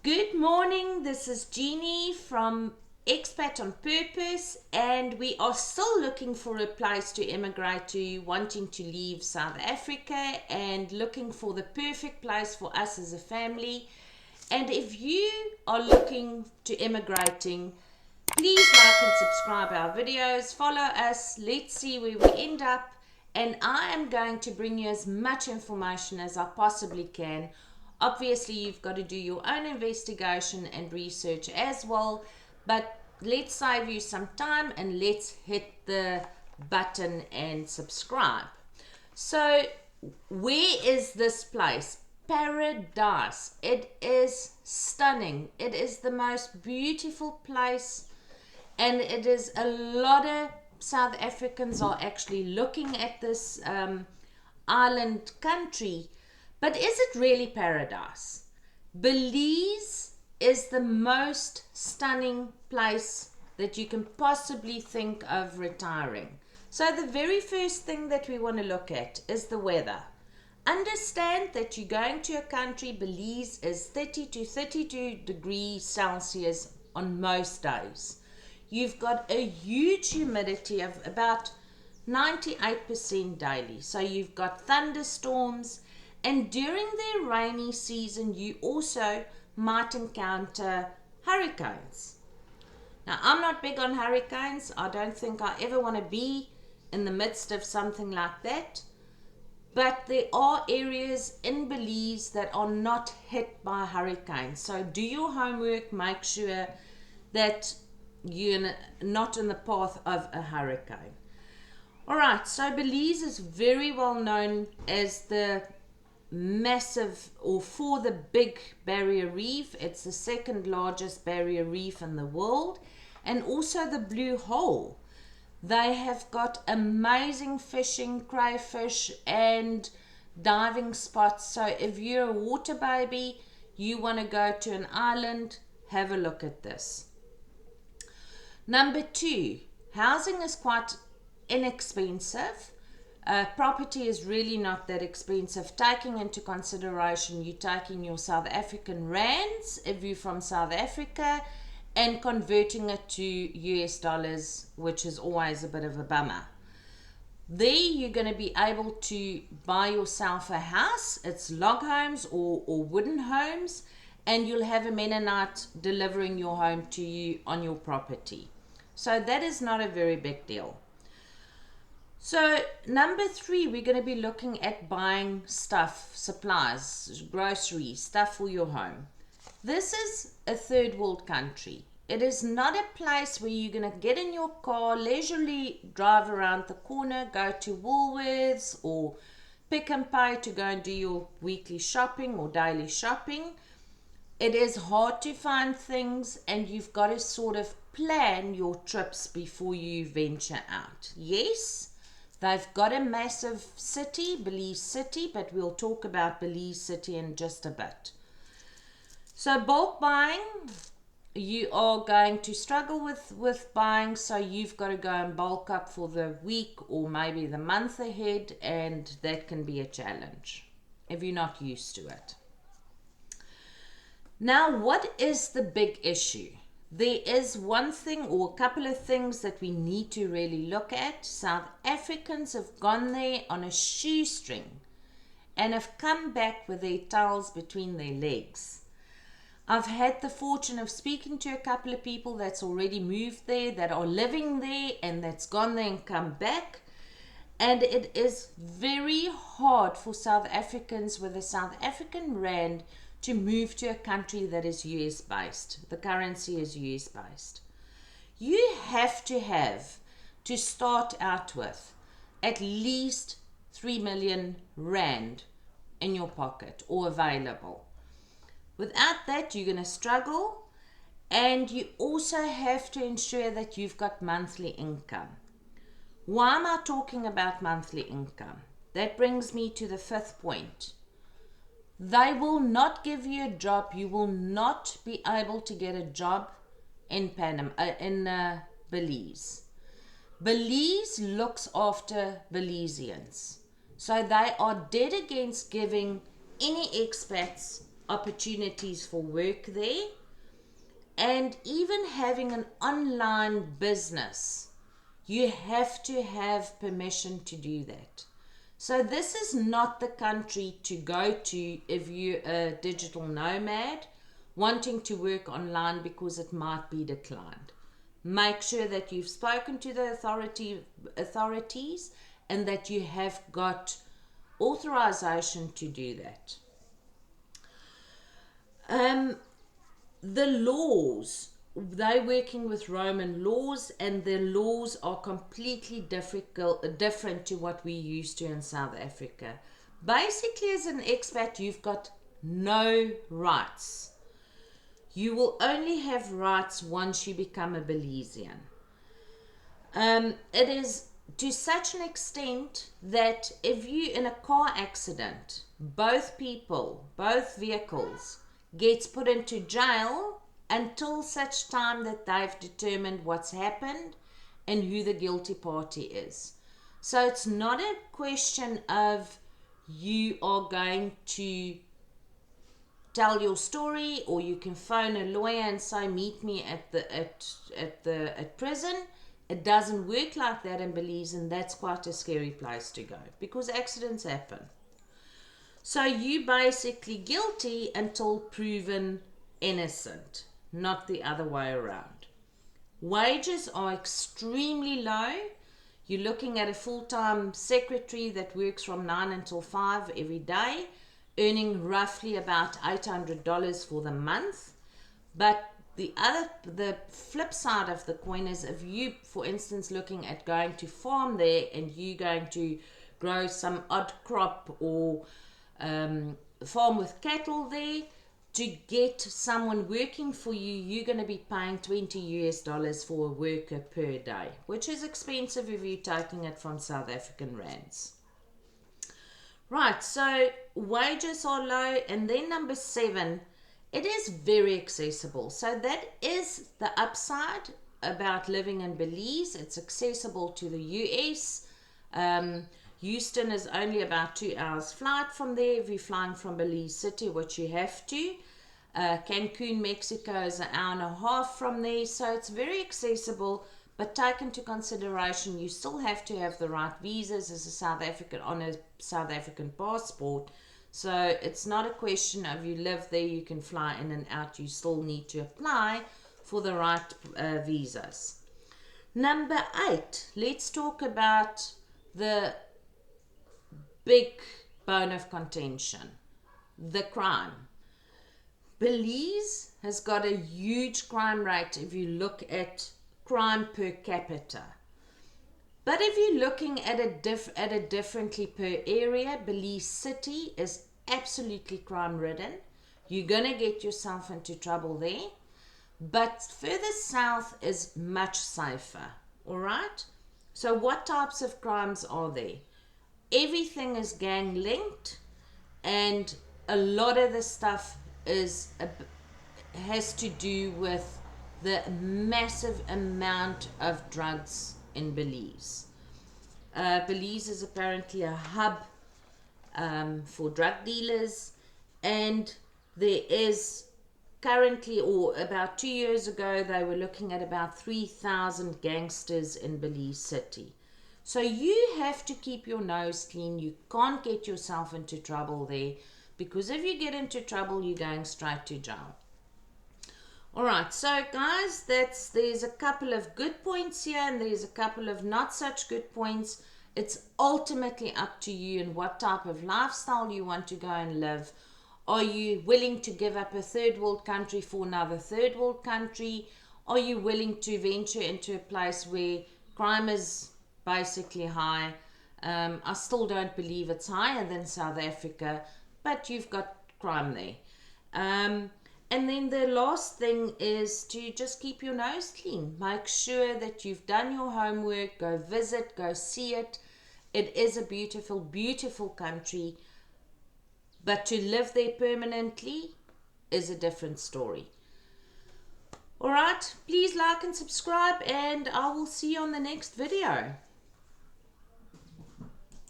Good morning, this is Genie from Expat on Purpose, and we are still looking for a place to immigrate to, wanting to leave South Africa and looking for the perfect place for us as a family. And if you are looking to immigrating, please like and subscribe our videos, follow us, let's see where we end up, and I am going to bring you as much information as I possibly can. Obviously, you've got to do your own investigation and research as well, but let's save you some time and let's hit the button and subscribe. So, where is this place? Paradise. It is stunning. It is the most beautiful place, and it is a lot of South Africans are actually looking at this island country. But is it really paradise? Belize is the most stunning place that you can possibly think of retiring. So the very first thing that we want to look at is the weather. Understand that you're going to a country, Belize is 30 to 32 degrees Celsius on most days. You've got a huge humidity of about 98% daily. So you've got thunderstorms, and during the rainy season, you also might encounter hurricanes. Now, I'm not big on hurricanes. I don't think I ever want to be in the midst of something like that. But there are areas in Belize that are not hit by hurricanes. So do your homework, make sure that you're not in the path of a hurricane. All right, so Belize is very well known as the massive, or for the big barrier reef. It's the second largest barrier reef in the world, and also the blue hole. They have got amazing fishing, crayfish and diving spots. So if you're a water baby, you want to go to an island, have a look at this. Number 2, housing is quite inexpensive. Property is really not that expensive, taking into consideration you taking your South African rands if you're from South Africa and converting it to US dollars, which is always a bit of a bummer. There you're going to be able to buy yourself a house. It's log homes or wooden homes, and you'll have a Mennonite delivering your home to you on your property. So that is not a very big deal. So number 3, we're going to be looking at buying stuff, supplies, groceries, stuff for your home. This is a third world country. It is not a place where you're going to get in your car, leisurely drive around the corner, go to Woolworths or Pick and Pay to go and do your weekly shopping or daily shopping. It is hard to find things, and you've got to sort of plan your trips before you venture out. Yes, they've got a massive city, Belize City, but we'll talk about Belize City in just a bit. So bulk buying, you are going to struggle with buying, so you've got to go and bulk up for the week or maybe the month ahead, and that can be a challenge if you're not used to it. Now, what is the big issue? There is one thing or a couple of things that we need to really look at. South Africans have gone there on a shoestring and have come back with their tails between their legs. I've had the fortune of speaking to a couple of people that's already moved there, that are living there, and that's gone there and come back. And it is very hard for South Africans with a South African rand to move to a country that is US based. The currency is US based. You have to start out with at least 3 million rand in your pocket or available. Without that, you're going to struggle, and you also have to ensure that you've got monthly income. Why am I talking about monthly income? That brings me to the 5th point. They will not give you a job. You will not be able to get a job in Belize. Belize looks after Belizeans. So they are dead against giving any expats opportunities for work there, and even having an online business, you have to have permission to do that. So this is not the country to go to if you're a digital nomad wanting to work online, because it might be declined. Make sure that you've spoken to the authorities and that you have got authorization to do that. The laws, they're working with Roman laws, and the laws are completely different to what we used to in South Africa. Basically, as an expat, you've got no rights. You will only have rights once you become a Belizean. It is to such an extent that if you in a car accident, both vehicles gets put into jail until such time that they've determined what's happened and who the guilty party is. So it's not a question of you are going to tell your story, or you can phone a lawyer and say meet me at prison. It doesn't work like that in Belize, and that's quite a scary place to go because accidents happen. So you basically guilty until proven innocent, not the other way around. Wages are extremely low. You're looking at a full-time secretary that works from 9 until 5 every day, earning roughly about $800 for the month. But the flip side of the coin is, if you, for instance, looking at going to farm there and you're going to grow some odd crop or farm with cattle there, to get someone working for you, you're going to be paying $20 for a worker per day, which is expensive if you're taking it from South African rands. Right, so wages are low. And then number 7, it is very accessible. So that is the upside about living in Belize. It's accessible to the US. Houston is only about 2 hours flight from there if you're flying from Belize City, which you have to. Cancun, Mexico is an hour and a half from there. So it's very accessible, but take into consideration you still have to have the right visas as a South African on a South African passport. So it's not a question of you live there, you can fly in and out. You still need to apply for the right visas. Number 8, let's talk about the big bone of contention, the crime. Belize has got a huge crime rate if you look at crime per capita. But if you're looking at it differently per area, Belize City is absolutely crime ridden. You're going to get yourself into trouble there. But further south is much safer. All right? So what types of crimes are there? Everything is gang linked, and a lot of the stuff has to do with the massive amount of drugs in Belize. Belize is apparently a hub for drug dealers, and there is currently, or about 2 years ago, they were looking at about 3,000 gangsters in Belize City. So you have to keep your nose clean. You can't get yourself into trouble there, because if you get into trouble, you're going straight to jail. Alright, so guys, there's a couple of good points here and there's a couple of not such good points. It's ultimately up to you and what type of lifestyle you want to go and live. Are you willing to give up a third world country for another third world country? Are you willing to venture into a place where crime is basically high? I still don't believe it's higher than South Africa, but you've got crime there. And then the last thing is to just keep your nose clean. Make sure that you've done your homework. Go visit, go see it. It is a beautiful, beautiful country. But to live there permanently is a different story. Alright, please like and subscribe, and I will see you on the next video.